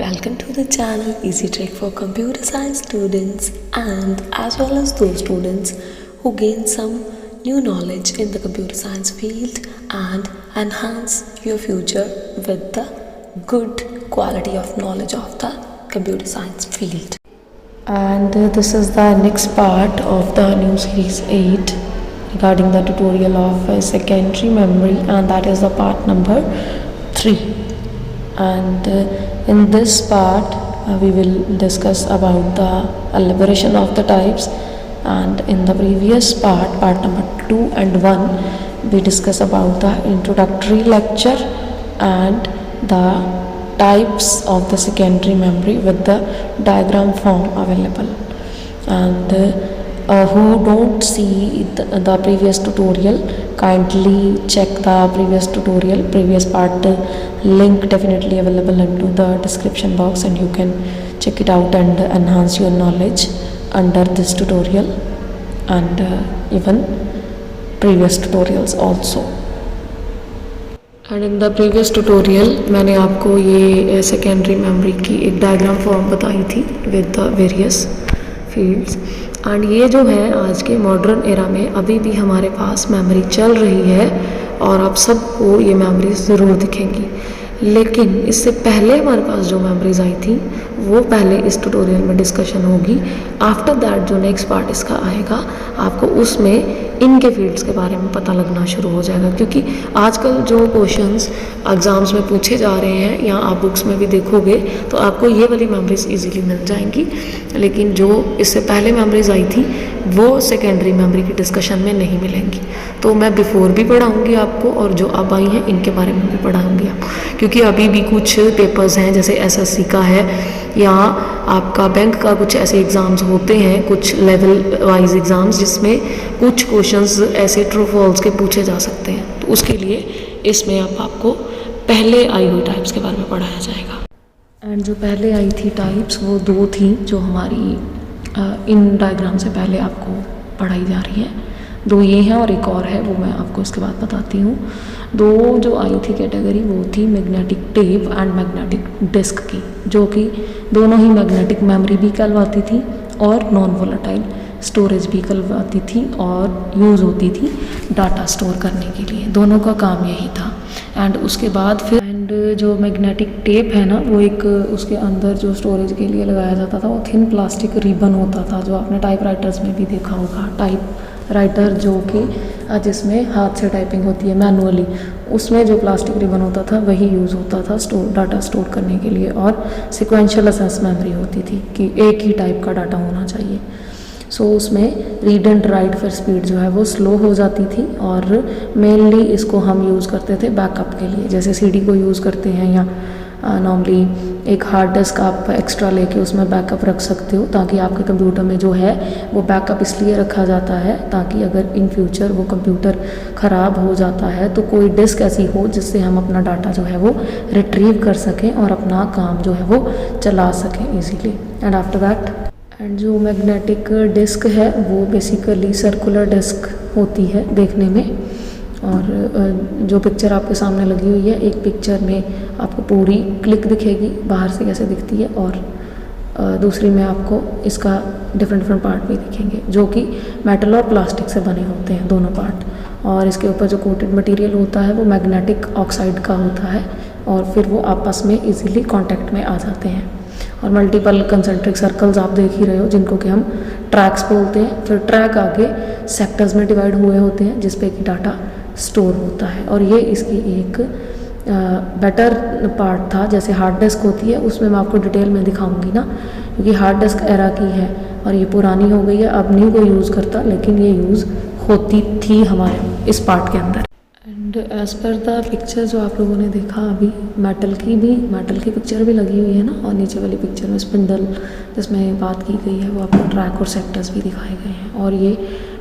welcome to the channel Easy Trick for computer science students and as well as those students who gain some new knowledge in the computer science field and enhance your future with the good quality of knowledge of the computer science field. And this is the next part of the new series 8 regarding the tutorial of secondary memory, and that is the part number 3. And in this part we will discuss about the elaboration of the types, and in the previous part number 2 and 1 we discuss about the introductory lecture and the types of the secondary memory with the diagram form available. And who don't see the previous tutorial, kindly check the previous tutorial, previous part link definitely available into the description box, and you can check it out and enhance your knowledge under this tutorial and even previous tutorials also. And in the previous tutorial मैंने आपको ये secondary memory की एक diagram form बताई थी with the various fields. And ये जो है आज के मॉडर्न एरा में अभी भी हमारे पास मेमोरी चल रही है और आप सबको ये मेमोरीज ज़रूर दिखेंगी, लेकिन इससे पहले हमारे पास जो मेमोरीज आई थी वो पहले इस ट्यूटोरियल में डिस्कशन होगी। आफ्टर दैट जो नेक्स्ट पार्ट इसका आएगा आपको उसमें इनके फील्ड्स के बारे में पता लगना शुरू हो जाएगा, क्योंकि आजकल जो क्वेश्चंस एग्ज़ाम्स में पूछे जा रहे हैं या आप बुक्स में भी देखोगे तो आपको ये वाली मेमोरीज इजीली मिल जाएंगी, लेकिन जो इससे पहले मेमोरीज आई थी वो सेकेंडरी मेमोरी की डिस्कशन में नहीं मिलेंगी। तो मैं बिफोर भी पढ़ाऊँगी आपको और जो अब आई हैं इनके बारे में भी पढ़ाऊँगी आपको, क्योंकि अभी भी कुछ पेपर्स हैं जैसे एसएससी का है या आपका बैंक का कुछ ऐसे एग्ज़ाम्स होते हैं, कुछ लेवल वाइज एग्ज़ाम्स जिसमें कुछ क्वेश्चंस ऐसे ट्रू फॉल्स के पूछे जा सकते हैं। तो उसके लिए इसमें अब आपको पहले आई हुई टाइप्स के बारे में पढ़ाया जाएगा। एंड जो पहले आई थी टाइप्स वो 2 थी जो हमारी इन डायग्राम से पहले आपको पढ़ाई जा रही है। 2 ये हैं और एक और है, वो मैं आपको इसके बाद बताती हूँ। 2 जो आई थी कैटेगरी वो थी magnetic tape and magnetic disk की, जो कि दोनों ही मैग्नेटिक मेमोरी भी कहलवाती थी और नॉन वोलेटाइल स्टोरेज भी कहलवाती थी और यूज़ होती थी डाटा स्टोर करने के लिए। दोनों का काम यही था। एंड उसके बाद फिर जो मैग्नेटिक टेप है ना, वो एक उसके अंदर जो स्टोरेज के लिए लगाया जाता था वो थिन प्लास्टिक रिबन होता था, जो आपने टाइप राइटर्स में भी देखा होगा। टाइप राइटर जो कि जिसमें हाथ से टाइपिंग होती है मैनुअली, उसमें जो प्लास्टिक रिबन होता था वही यूज़ होता था डाटा स्टोर करने के लिए। और सिक्वेंशियल असेस मेमोरी होती थी कि एक ही टाइप का डाटा होना चाहिए। सो उसमें रीड एंड राइट फिर स्पीड जो है वो स्लो हो जाती थी और मेनली इसको हम यूज़ करते थे बैकअप के लिए, जैसे सीडी को यूज़ करते हैं या नॉर्मली एक हार्ड डिस्क आप एक्स्ट्रा लेके उसमें बैकअप रख सकते हो, ताकि आपके कंप्यूटर में जो है वो बैकअप इसलिए रखा जाता है ताकि अगर इन फ्यूचर वो कंप्यूटर ख़राब हो जाता है तो कोई डिस्क ऐसी हो जिससे हम अपना डाटा जो है वो रिट्रीव कर सकें और अपना काम जो है वो चला सकें easily. And after that and जो मैग्नेटिक डिस्क है वो बेसिकली सर्कुलर डिस्क होती है देखने में, और जो पिक्चर आपके सामने लगी हुई है, एक पिक्चर में आपको पूरी क्लिक दिखेगी बाहर से कैसे दिखती है, और दूसरी में आपको इसका डिफरेंट पार्ट भी दिखेंगे जो कि मेटल और प्लास्टिक से बने होते हैं दोनों पार्ट। और इसके ऊपर जो कोटेड मटेरियल होता है वो मैग्नेटिक ऑक्साइड का होता है और फिर वो आपस में इजीली कांटेक्ट में आ जाते हैं। और मल्टीपल कंसेंट्रिक सर्कल्स आप देख ही रहे हो जिनको कि हम ट्रैक्स बोलते हैं। फिर ट्रैक आगे सेक्टर्स में डिवाइड हुए होते हैं जिस पे कि डाटा स्टोर होता है, और ये इसकी एक बेटर पार्ट था। जैसे हार्ड डिस्क होती है उसमें मैं आपको डिटेल में दिखाऊंगी ना, क्योंकि हार्ड डिस्क एरा की है और ये पुरानी हो गई है, अब नहीं कोई यूज़ करता, लेकिन ये यूज़ होती थी हमारे इस पार्ट के अंदर। And as per the picture जो आप लोगों ने देखा अभी, मेटल की पिक्चर भी लगी हुई है ना, और नीचे वाली पिक्चर में स्पिंडल जिसमें बात की गई है वो आपको ट्रैक और सेक्टर्स भी दिखाए गए हैं। और ये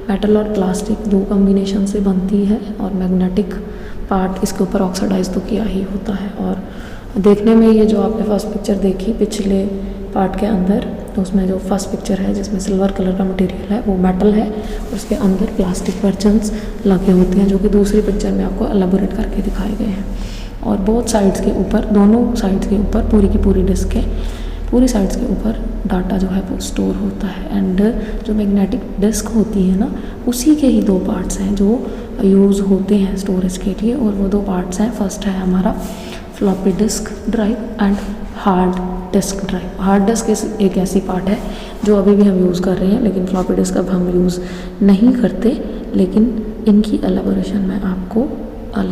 मेटल और प्लास्टिक 2 कॉम्बिनेशन से बनती है और मैग्नेटिक पार्ट इसके ऊपर ऑक्सीडाइज तो किया ही होता है। और देखने में ये जो आपने फर्स्ट पिक्चर देखी पिछले पार्ट के अंदर, तो उसमें जो फर्स्ट पिक्चर है जिसमें सिल्वर कलर का मटेरियल है वो मेटल है, उसके अंदर प्लास्टिक वर्जन्स लगे होते हैं जो कि दूसरी पिक्चर में आपको एलाबोरेट करके दिखाए गए हैं। और बहुत साइड्स के ऊपर, दोनों साइड्स के ऊपर पूरी की पूरी डिस्क है, पूरी साइड्स के ऊपर डाटा जो है वो स्टोर होता है। एंड जो मैग्नेटिक डिस्क होती है ना, उसी के ही दो पार्ट्स हैं जो यूज़ होते हैं स्टोरेज के लिए, और वो दो पार्ट्स हैं, फर्स्ट है हमारा floppy disk drive and hard disk drive. Hard disk एक ऐसी पार्ट है जो अभी भी हम यूज़ कर रहे हैं, लेकिन फ्लॉपी डिस्क अब हम यूज़ नहीं करते, लेकिन इनकी एलेबोरेशन मैं आपको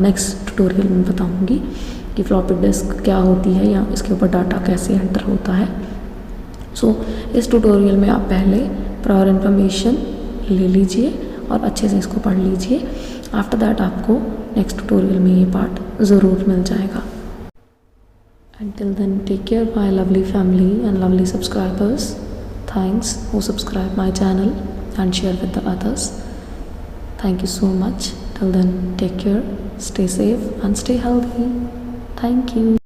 नेक्स्ट ट्यूटोरियल में बताऊंगी कि फ्लॉपी डिस्क क्या होती है या इसके ऊपर डाटा कैसे एंटर होता है। सो इस ट्यूटोरियल में आप पहले प्रायर इन्फॉर्मेशन ले लीजिए और अच्छे से इसको पढ़ लीजिए। आफ्टर दैट आपको नेक्स्ट ट्यूटोरियल में ये पार्ट ज़रूर मिल जाएगा। Until then, take care my lovely family and lovely subscribers. Thanks who subscribe my channel and share with the others. Thank you so much. Till then, take care, stay safe and stay healthy. Thank you.